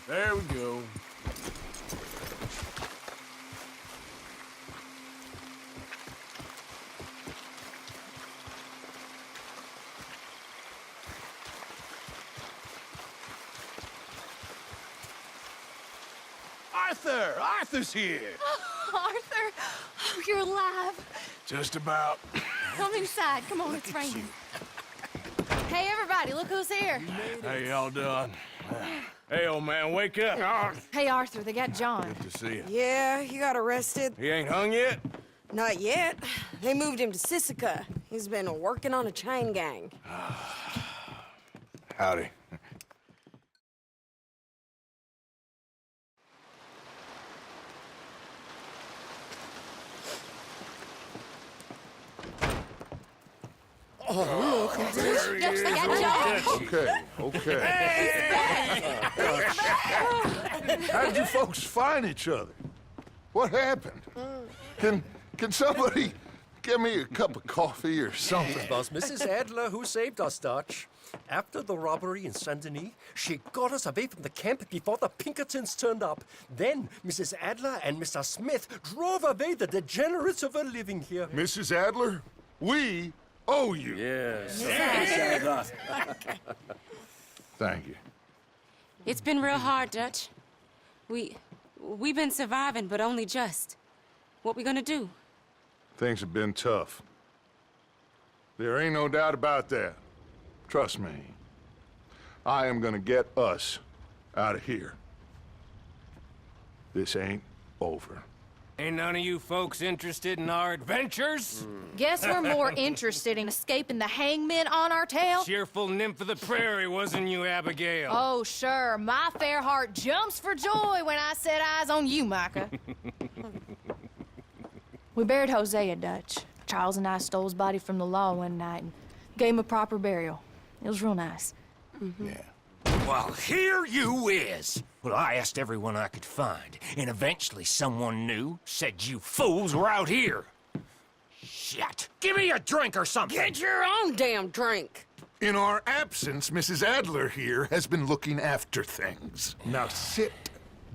There we go. Arthur! Arthur's here! Arthur! Oh, you're alive. Just about. Come inside. Come on, it's raining. Hey, everybody, look who's here. How y'all doing? Hey, old man, wake up. Hey, Arthur, they got John. Good to see you. Yeah, he got arrested. He ain't hung yet? Not yet. They moved him to Sisika. He's been working on a chain gang. Howdy. They got John. Okay. How did you folks find each other? What happened? Can somebody get me a cup of coffee or something? It was Mrs. Adler who saved us, Dutch. After the robbery in Saint Denis, she got us away from the camp before the Pinkertons turned up. Then Mrs. Adler and Mr. Smith drove away the degenerates who were living here. Mrs. Adler, we owe you. Yes. Thank you. It's been real hard, Dutch. We've been surviving, but only just. What we gonna do? Things have been tough. There ain't no doubt about that. Trust me. I am gonna get us out of here. This ain't over. Ain't none of you folks interested in our adventures? Guess we're more interested in escaping the hangmen on our tail? Cheerful nymph of the prairie, wasn't you, Abigail? Oh, sure. My fair heart jumps for joy when I set eyes on you, Micah. We buried Hosea, Dutch. Charles and I stole his body from the law one night and gave him a proper burial. It was real nice. Yeah. Well, here you is. Well, I asked everyone I could find, and eventually someone new said you fools were out here. Shit. Give me a drink or something. Get your own damn drink. In our absence, Mrs. Adler here has been looking after things. Now sit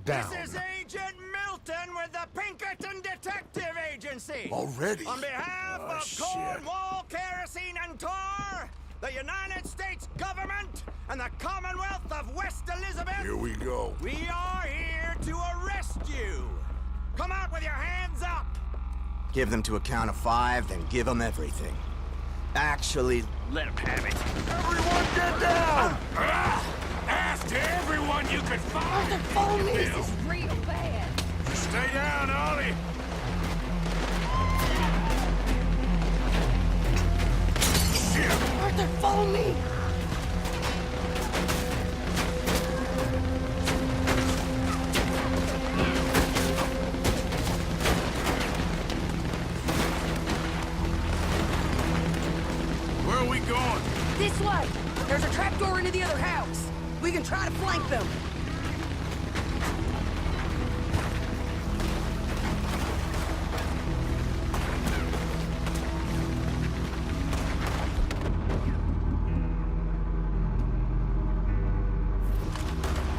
down. This is Agent Milton with the Pinkerton Detective Agency. Already? On behalf of shit. Cornwall, Kerosene, and Tar, the United States government, and the Commonwealth of West Elizabeth, Here we go. we are here to arrest you. Come out with your hands up. Give them to a count of 5, then give them everything. Actually, Let him have it. Everyone get down! After everyone you could find! This is real bad. Stay down, Ollie! Arthur, follow me. Where are we going? This way. There's a trapdoor into the other house. We can try to flank them.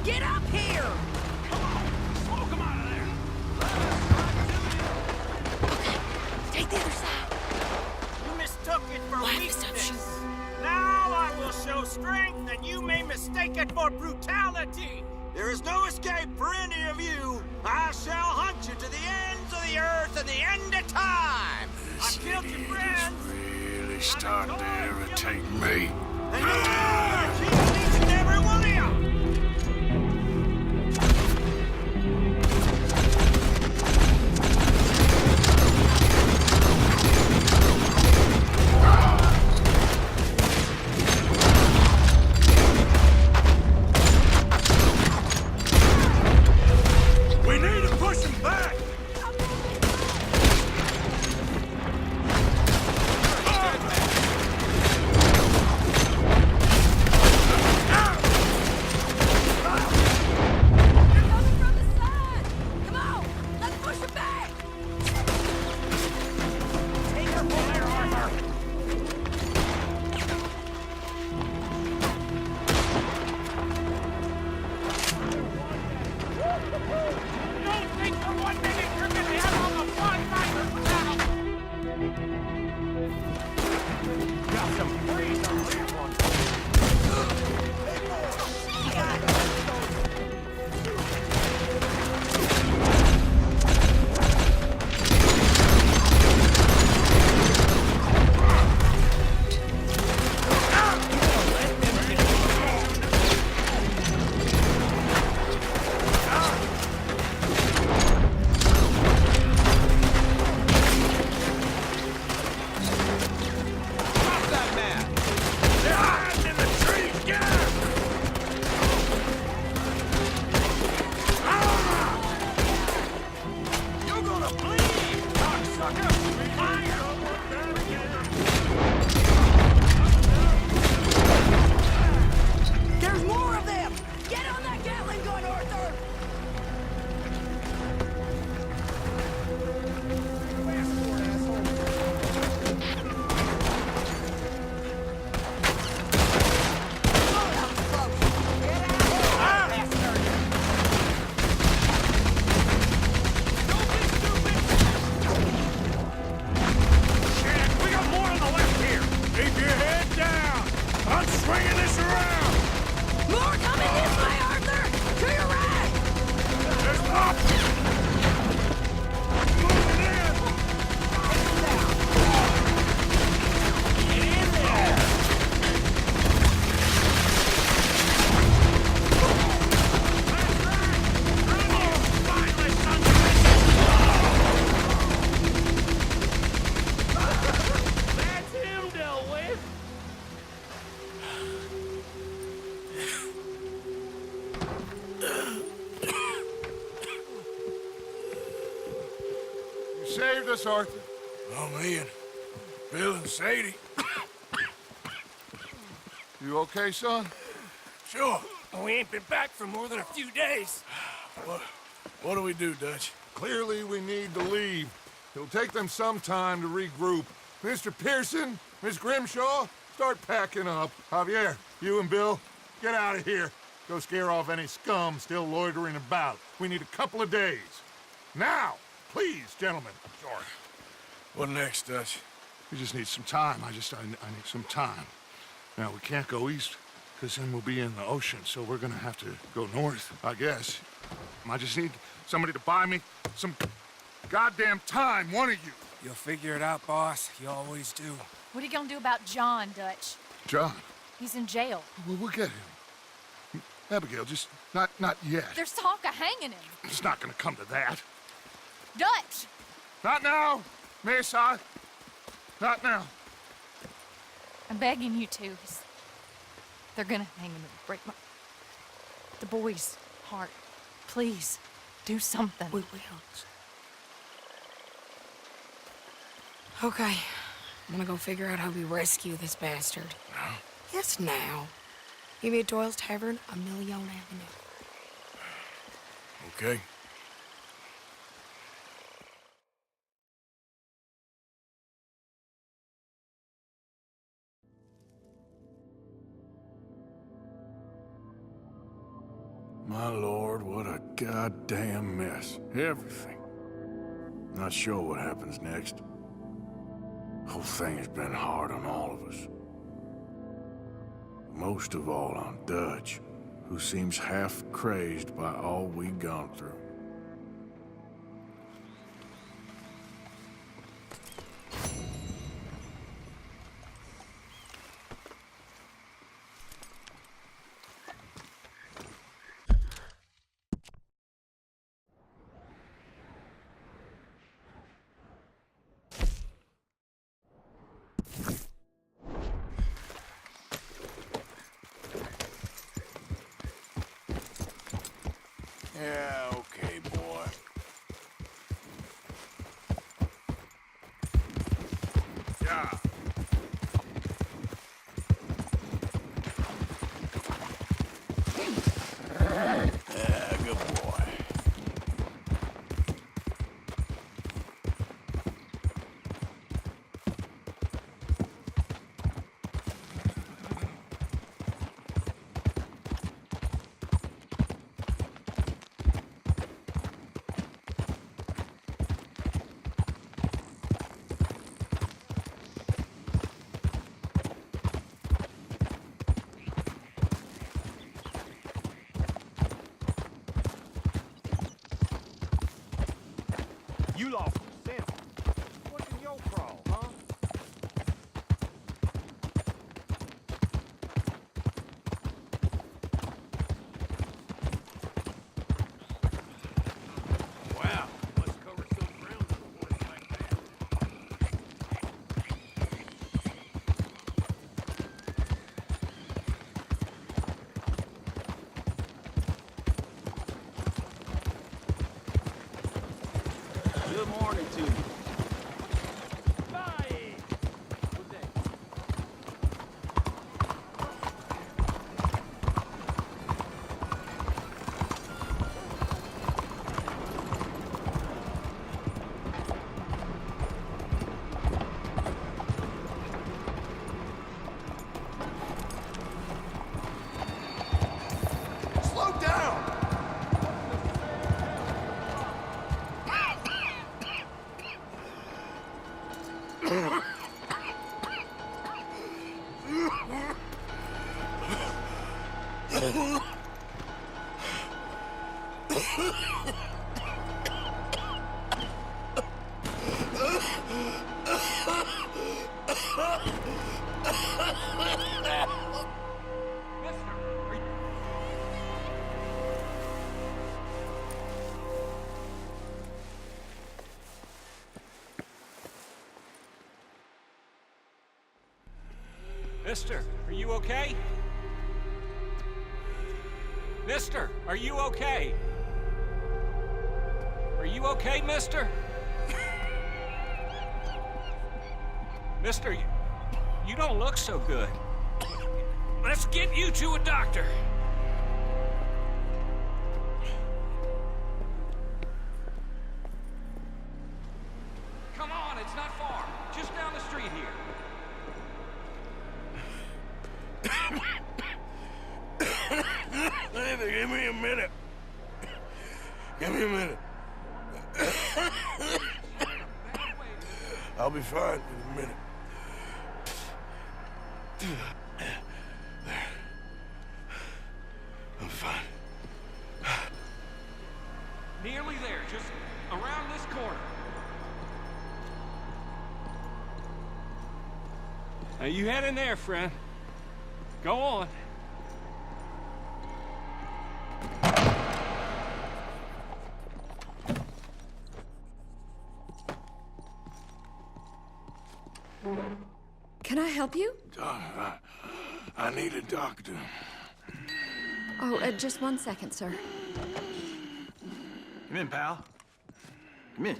Get up here! Smoke him out of there! Take the other side. You mistook it for Why weakness. shoot? Now I will show strength, and you may mistake it for brutality. There is no escape for any of you. I shall hunt you to the ends of the earth and the end of time. I killed your friends. Really starting to irritate me. And you will kill each and every one of you. We need to push him back! swinging this around! More coming this way, Arthur! To your right! There's more! Moving in! Get in there! That's him dealt with! You saved us, Arthur. Oh, me and Bill and Sadie. You okay, son? Sure. We ain't been back for more than a few days. What do we do, Dutch? Clearly, we need to leave. It'll take them some time to regroup. Mr. Pearson, Miss Grimshaw, start packing up. Javier, you and Bill, get out of here. Go scare off any scum still loitering about. We need a couple of days. Now, please, gentlemen. Sorry. What next, Dutch? We just need some time. I need some time. Now, we can't go east, because then we'll be in the ocean, so we're gonna have to go north, I guess. I just need somebody to buy me some goddamn time, one of you. You'll figure it out, boss. You always do. What are you gonna do about John, Dutch? John, He's in jail. we'll get him. Abigail, just not yet. There's talk of hanging him. It's not gonna come to that. Dutch! Not now, Miss. Not now. I'm begging you to. They're gonna hang him and break the boy's heart. Please, do something. We will. Okay. I'm gonna go figure out how we rescue this bastard. Now? Yes, now. Give me a Doyle's Tavern, a Million Avenue. Okay. My lord, what a goddamn mess. Everything. Not sure what happens next. Whole thing has been hard on all of us. Most of all on Dutch, who seems half crazed by all we've gone through. Yeah, okay, boy. Yeah. Yeah, good boy. You lost your sense. What's in your crawl, huh? Wow, must cover some ground before it's like that. Good morning to you. Slow down! Mister, are you okay? Mister, are you okay? Are you okay, mister? Mister, you don't look so good. Let's get you to a doctor. Come on, it's not far. Just down the street here. Give me a minute. Give me a minute. I'll be fine in a minute. There. I'm fine. Nearly there, just around this corner. Now you head in there, friend. Go on. Can I help you? I need a doctor. Oh, just 1 second, sir. Come in, pal. Come in.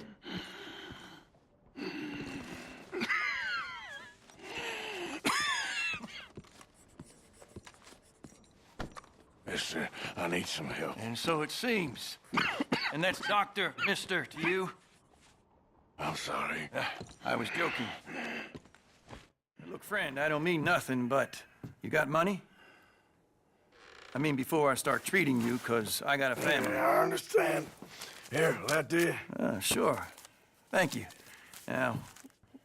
Mister, I need some help. And so it seems. And that's Dr. Mister to you? I'm sorry. I was joking. Look, friend, I don't mean nothing, but you got money? I mean, before I start treating you, 'cause I got a family. Yeah, I understand. Here, that do you? Sure. Thank you. Now,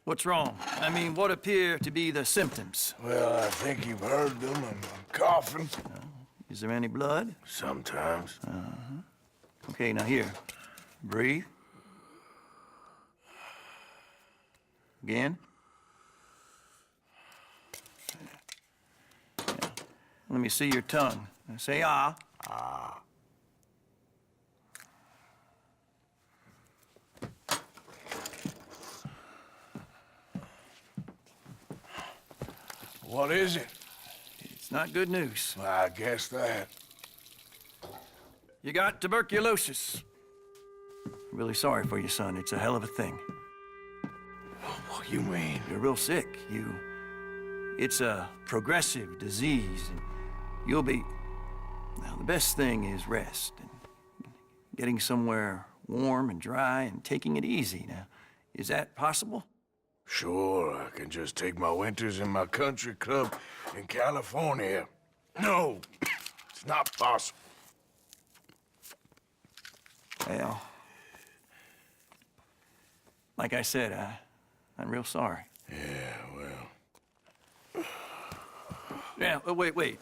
what's wrong? I mean, what appear to be the symptoms? Well, I think you've heard them. I'm coughing. Is there any blood? Sometimes. Okay, now here. Breathe. Again. Let me see your tongue. Say ah. Ah. What is it? It's not good news. I guess that. You got tuberculosis. Really sorry for you, son. It's a hell of a thing. What do you mean? You're real sick. It's a progressive disease, and you'll be... Now, the best thing is rest, and getting somewhere warm and dry and taking it easy. Now, is that possible? Sure, I can just take my winters in my country club in California. No, it's not possible. Well, like I said, I'm real sorry. Yeah, well... Yeah, wait.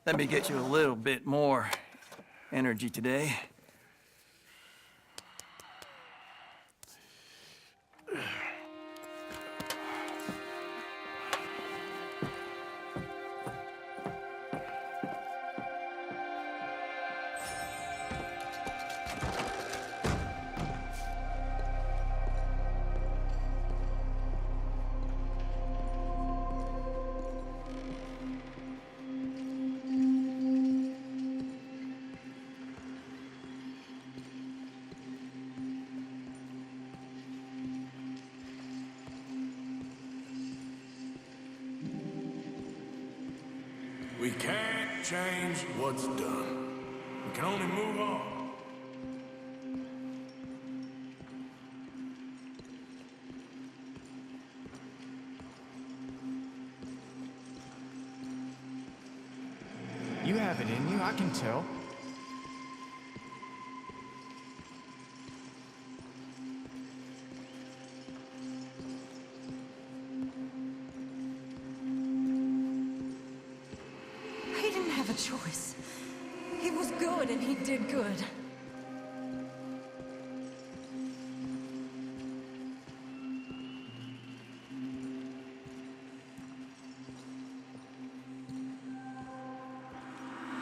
Let me get you a little bit more energy today. We can't change what's done. We can only move on. You have it in you, I can tell. a choice. He was good and he did good.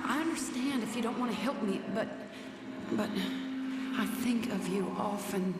I understand if you don't want to help me, but I think of you often.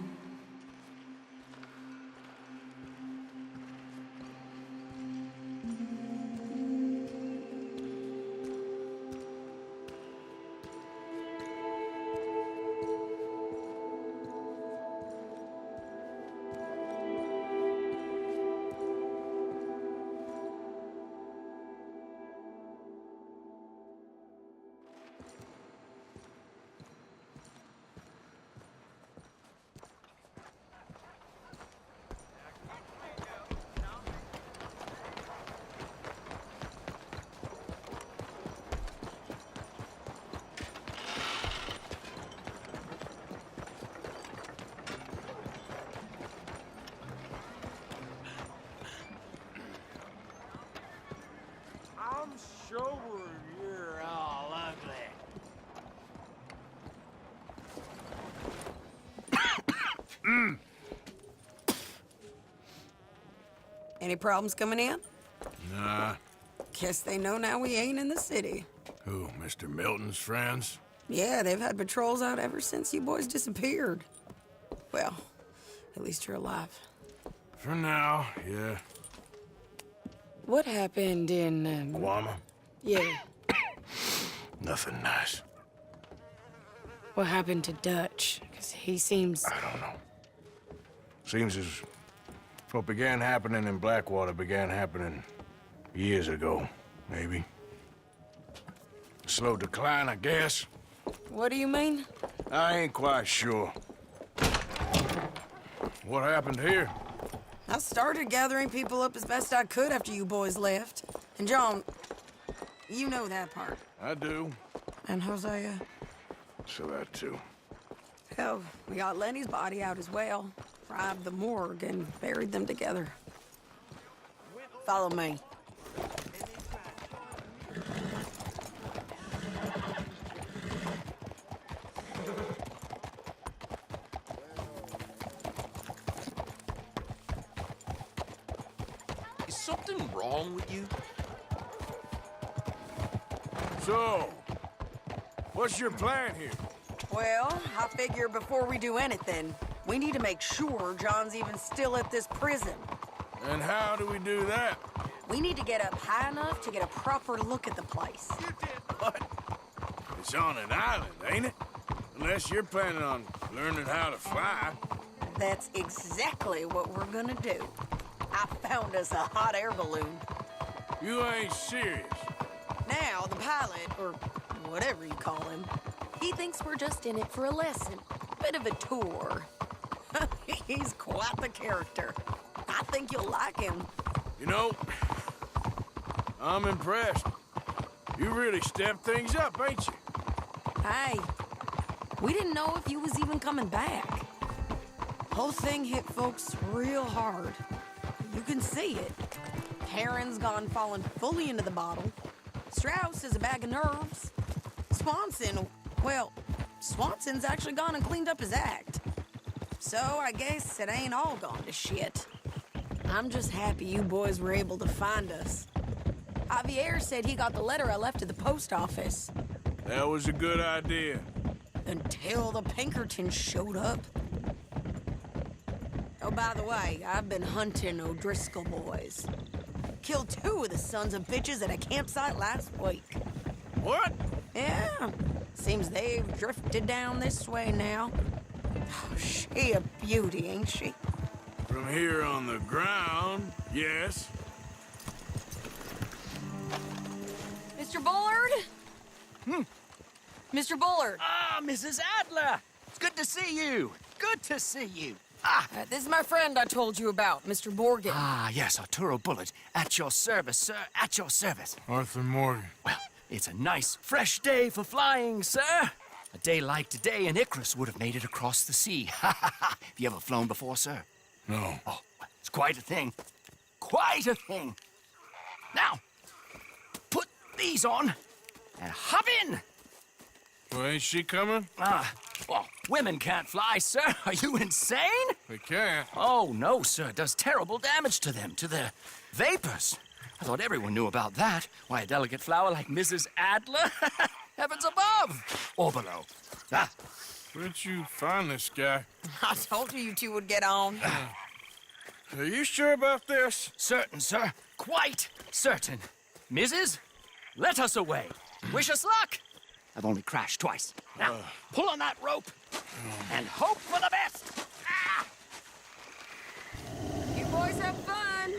I'm sure you're all ugly. Any problems coming in? Nah. Guess they know now we ain't in the city. Who, Mr. Milton's friends? Yeah, they've had patrols out ever since you boys disappeared. Well, at least you're alive. For now, yeah. What happened in, Guama? Yeah. Nothing nice. What happened to Dutch? Because he seems... I don't know. Seems as what began happening in Blackwater began happening years ago, maybe. Slow decline, I guess. What do you mean? I ain't quite sure. What happened here? I started gathering people up as best I could after you boys left. And John, you know that part. I do. And Hosea? So that too. Hell, we got Lenny's body out as well. Robbed the morgue and buried them together. Follow me. Is something wrong with you? So, what's your plan here? Well, I figure before we do anything, we need to make sure John's even still at this prison. And how do we do that? We need to get up high enough to get a proper look at the place. What? It's on an island, ain't it? Unless you're planning on learning how to fly. That's exactly what we're gonna do. I found us a hot air balloon. You ain't serious. Now, the pilot, or whatever you call him, he thinks we're just in it for a lesson. Bit of a tour. He's quite the character. I think you'll like him. You know, I'm impressed. You really stepped things up, ain't you? Hey, we didn't know if you was even coming back. Whole thing hit folks real hard. You can see it. Heron's gone falling fully into the bottle. Strauss is a bag of nerves. Swanson, well, Swanson's actually gone and cleaned up his act. So I guess it ain't all gone to shit. I'm just happy you boys were able to find us. Javier said he got the letter I left at the post office. That was a good idea. Until the Pinkertons showed up. Oh, by the way, I've been hunting O'Driscoll boys. Killed 2 of the sons of bitches at a campsite last week. What? Yeah. Seems they've drifted down this way now. Oh, she a beauty, ain't she? From here on the ground, yes. Mr. Bullard? Mr. Bullard. Ah, Mrs. Adler! It's good to see you. Good to see you. This is my friend I told you about, Mr. Morgan. Ah, yes, Arturo Bullard. At your service, sir. At your service. Arthur Morgan. Well, it's a nice, fresh day for flying, sir. A day like today, an Icarus would have made it across the sea. Have you ever flown before, sir? No. Oh, it's quite a thing. Quite a thing. Now, put these on, and hop in. Well, ain't she coming? Well, women can't fly, sir. Are you insane? They can't. Oh, no, sir. It does terrible damage to them, to their vapors. I thought everyone knew about that. Why, a delicate flower like Mrs. Adler? Heavens above! Or below. Where'd you find this guy? I told you two would get on. Are you sure about this? Certain, sir. Quite certain. Mrs., let us away. Wish us luck. I've only crashed twice. Now, pull on that rope and hope for the best. You boys have fun.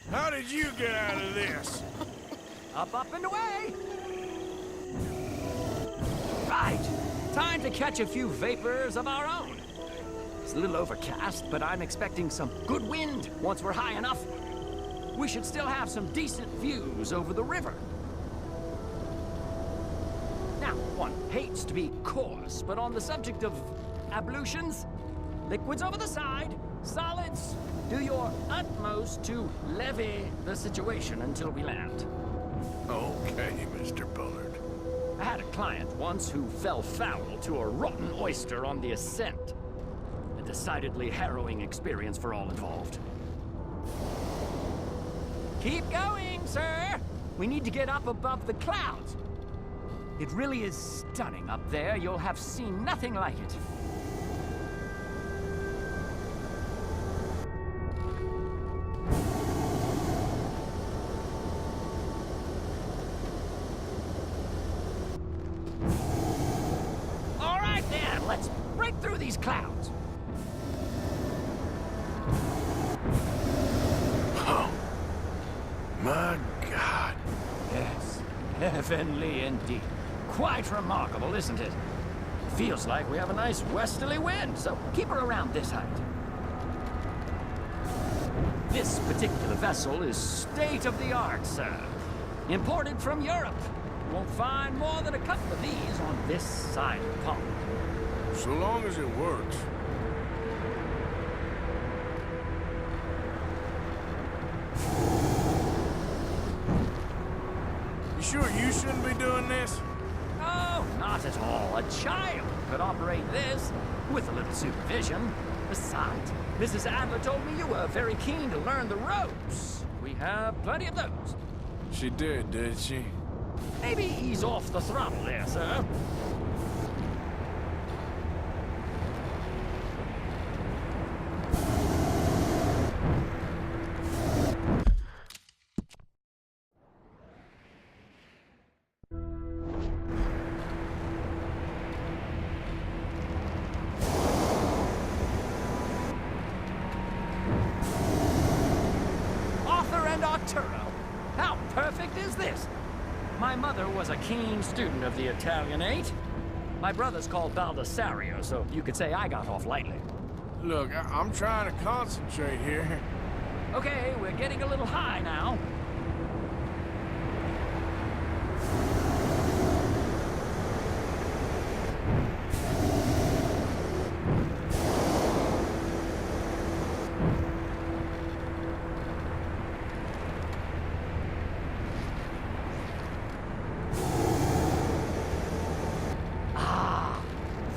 How did you get out of this? Up, and away. Right. Time to catch a few vapors of our own. It's a little overcast, but I'm expecting some good wind once we're high enough. We should still have some decent views over the river. Now, one hates to be coarse, but on the subject of ablutions, liquids over the side, solids, do your utmost to levy the situation until we land. Okay, Mr. Bullard. I had a client once who fell foul to a rotten oyster on the ascent. A decidedly harrowing experience for all involved. Keep going, sir! We need to get up above the clouds. It really is stunning up there. You'll have seen nothing like it. All right, then. Let's break through these clouds. Oh, my God. Yes, heavenly indeed. Quite remarkable, isn't it? Feels like we have a nice westerly wind, so keep her around this height. This particular vessel is state-of-the-art, sir. Imported from Europe. You won't find more than a couple of these on this side of the pond. So long as it works. You sure you shouldn't be doing this? Oh, not at all. A child could operate this with a little supervision. Besides, Mrs. Adler told me you were very keen to learn the ropes. We have plenty of those. She did she? Maybe ease off the throttle there, sir. Arturo. How perfect is this? My mother was a keen student of the Italianate. My brother's called Baldessario, so you could say I got off lightly. Look, I'm trying to concentrate here. Okay, we're getting a little high now.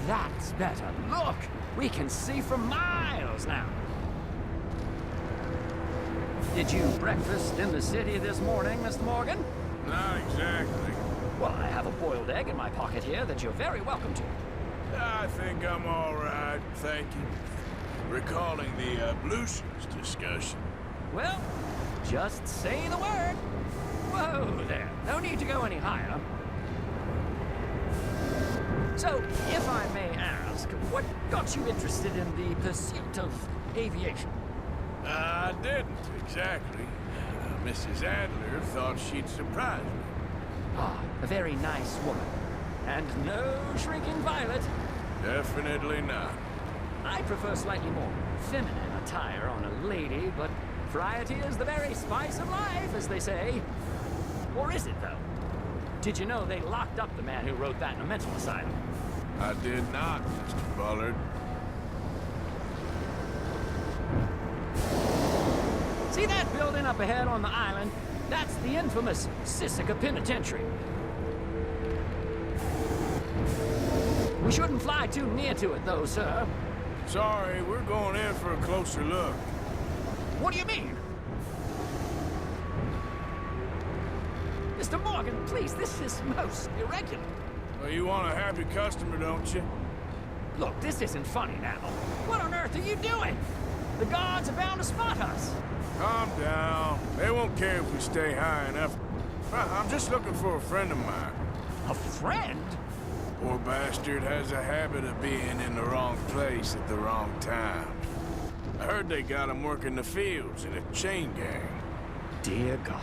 That's better. Look! We can see for miles now. Did you breakfast in the city this morning, Mr. Morgan? Not exactly. Well, I have a boiled egg in my pocket here that you're very welcome to. I think I'm all right, thank you. Recalling the ablutions discussion. Well, just say the word. Whoa there. No need to go any higher. So, if I may ask, what got you interested in the pursuit of aviation? I didn't, exactly. Mrs. Adler thought she'd surprise me. Ah, a very nice woman. And no shrinking violet. Definitely not. I prefer slightly more feminine attire on a lady, but variety is the very spice of life, as they say. Or is it, though? Did you know they locked up the man who wrote that in a mental asylum? I did not, Mr. Bullard. See that building up ahead on the island? That's the infamous Sisika Penitentiary. We shouldn't fly too near to it, though, sir. Sorry, we're going in for a closer look. What do you mean? Mr. Morgan, please, this is most irregular. Well, you want a happy customer, don't you? Look, this isn't funny now. What on earth are you doing? The guards are bound to spot us. Calm down. They won't care if we stay high enough. I'm just looking for a friend of mine. A friend? Poor bastard has a habit of being in the wrong place at the wrong time. I heard they got him working the fields in a chain gang. Dear God.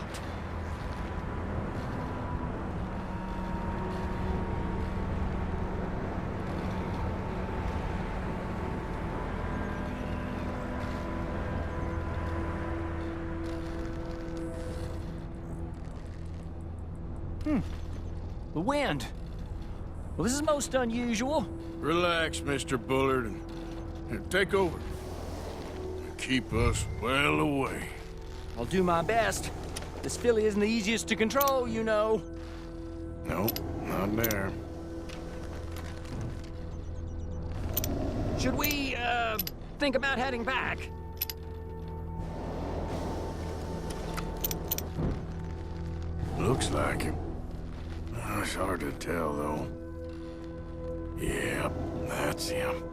The wind. Well, this is most unusual. Relax, Mr. Bullard, and take over. Keep us well away. I'll do my best. This filly isn't the easiest to control, you know. Nope, not there. Should we, think about heading back? Looks like him. It's hard to tell, though. Yep, that's him.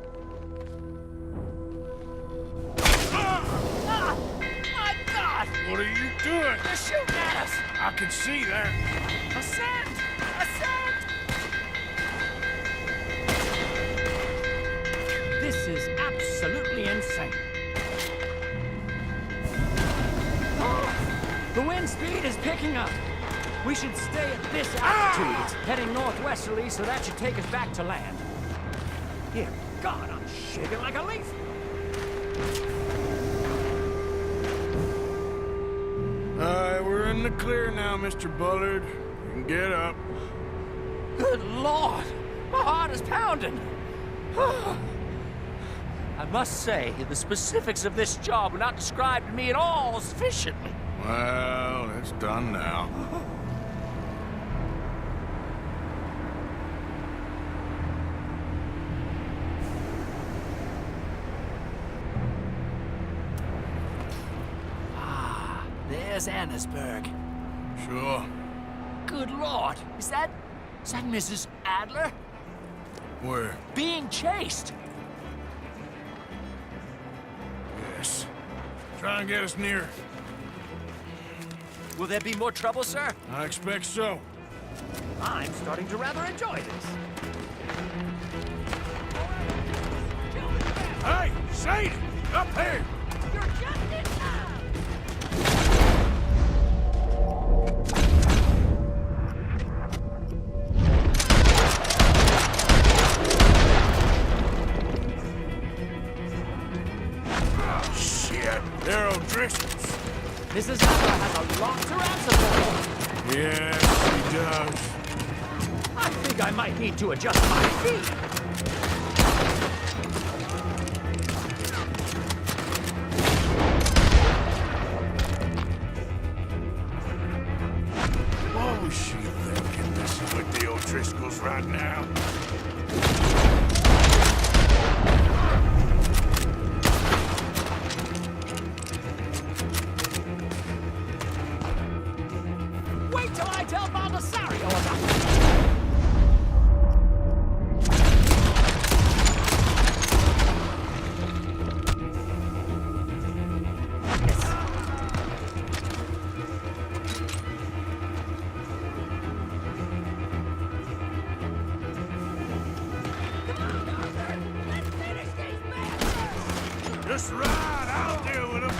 My God! What are you doing? They're shooting at us! I can see that. Ascend! Ascend! This is absolutely insane. The wind speed is picking up. We should stay at this altitude. It's heading northwesterly, so that should take us back to land. Dear God, I'm shaking like a leaf. We're in the clear now, Mr. Bullard. You can get up. Good Lord! My heart is pounding. I must say, the specifics of this job were not described to me at all sufficiently. Well, it's done now. There's Annesburg. Sure. Good Lord, is that Mrs. Adler? Where? Being chased. Yes. Try and get us near. Will there be more trouble, sir? I expect so. I'm starting to rather enjoy this. Hey, Sadie! Up here! You're just in time! They're O'Driscoll's. Mrs. Adler has a lot to answer for. Yes, he does. I think I might need to adjust my feet. What was she thinking, messing with the O'Driscolls right now? Wait till I tell Baldessario about it. Just ride, I'll deal with him.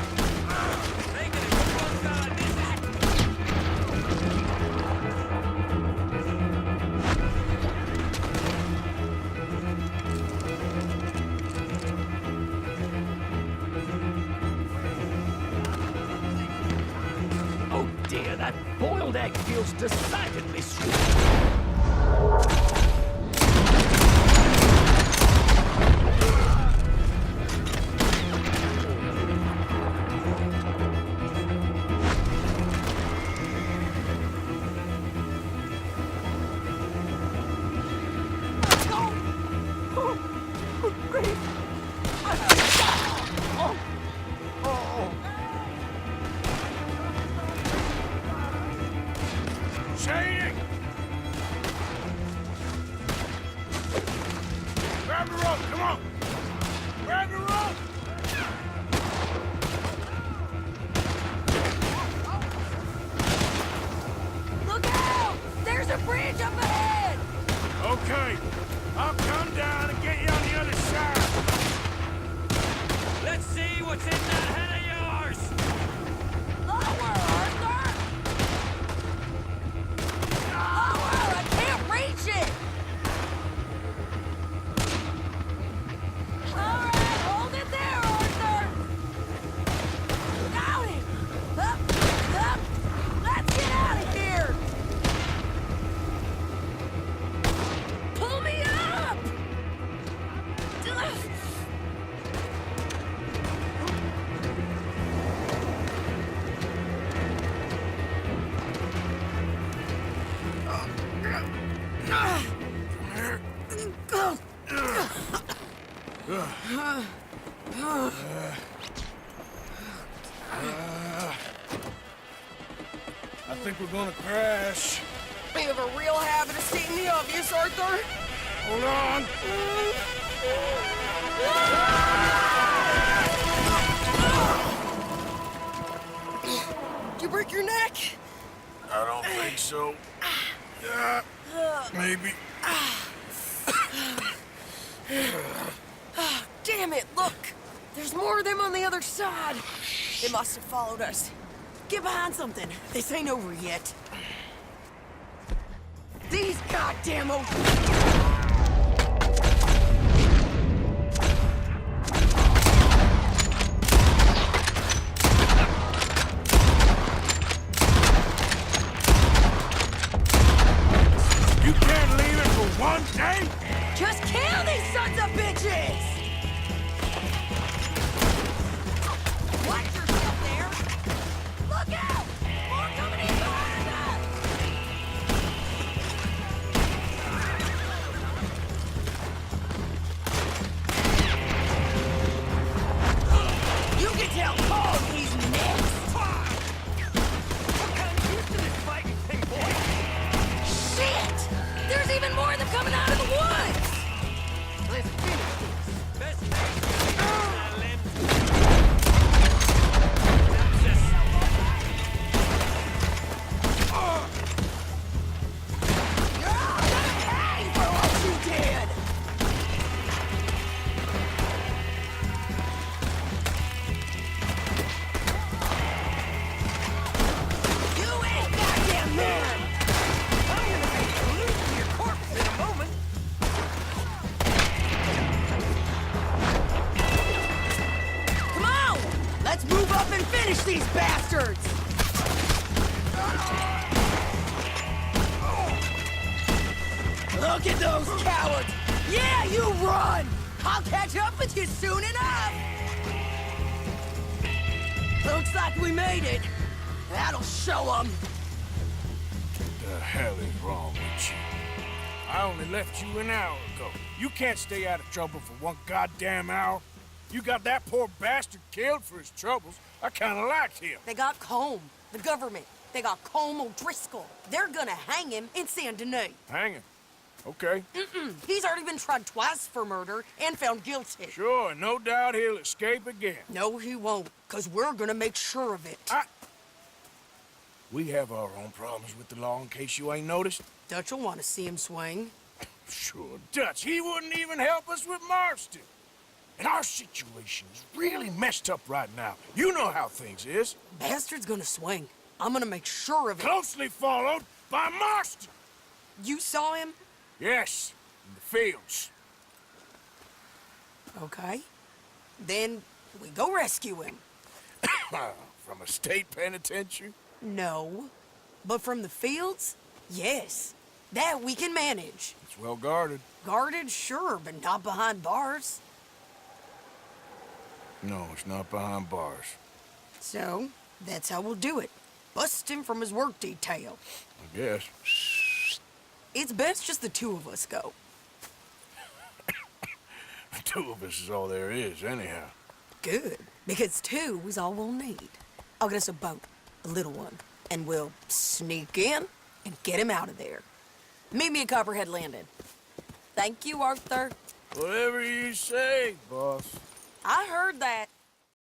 Oh dear, that boiled egg feels decidedly sweet. rope, come on! Grab the rope! Look out! There's a bridge up ahead! Okay, I'll come down and get you on the other side. Let's see what's in that head of yours! Lower, Arthur! Lower! I can't reach it! All right, hold it there, Arthur! Got it! Up! Let's get out of here! Pull me up! I think we're gonna crash. We have a real habit of stating the obvious, Arthur. Hold on. Did you break your neck? I don't think so. Maybe. Damn it, look! There's more of them on the other side. They must have followed us. Get behind something. This ain't over yet. These goddamn You can't leave it for one day? Just kill these sons of bitches! Watch yourself there! Look out! More coming in behind us! You can tell Paul he's next! We're kind of used to this fighting thing, boy. Shit! There's even more of them coming out of the woods! Let's finish this. Best thing Island. That's just... You're all gonna pay for what you did! You ain't goddamn man! I'm gonna make you lose your corpse in a moment. Come on! Let's move up and finish these bastards! Look at those cowards! Yeah, you run! I'll catch up with you soon enough! Looks like we made it. That'll show them. The hell is wrong with you? I only left you an hour ago. You can't stay out of trouble for one goddamn hour. You got that poor bastard killed for his troubles. I kinda liked him. They got Combe, the government. They got Combe O'Driscoll. They're gonna hang him in Saint Denis. Hang him. Okay. He's already been tried twice for murder and found guilty. Sure, no doubt he'll escape again. No, he won't, because we're gonna make sure of it. We have our own problems with the law in case you ain't noticed. Dutch will want to see him swing. Sure, Dutch, he wouldn't even help us with Marston. And our situation is really messed up right now. You know how things is. Bastard's gonna swing. I'm gonna make sure of it. Closely followed by Marston. You saw him? Yes, in the fields. Okay. Then we go rescue him. From a state penitentiary? No. But from the fields? Yes. That we can manage. It's well guarded. Guarded, sure, but not behind bars. No, it's not behind bars. So, that's how we'll do it. Bust him from his work detail. I guess. It's best just the two of us go. The two of us is all there is, anyhow. Good, because two is all we'll need. I'll get us a boat, a little one, and we'll sneak in and get him out of there. Meet me at Copperhead Landing. Thank you, Arthur. Whatever you say, boss. I heard that.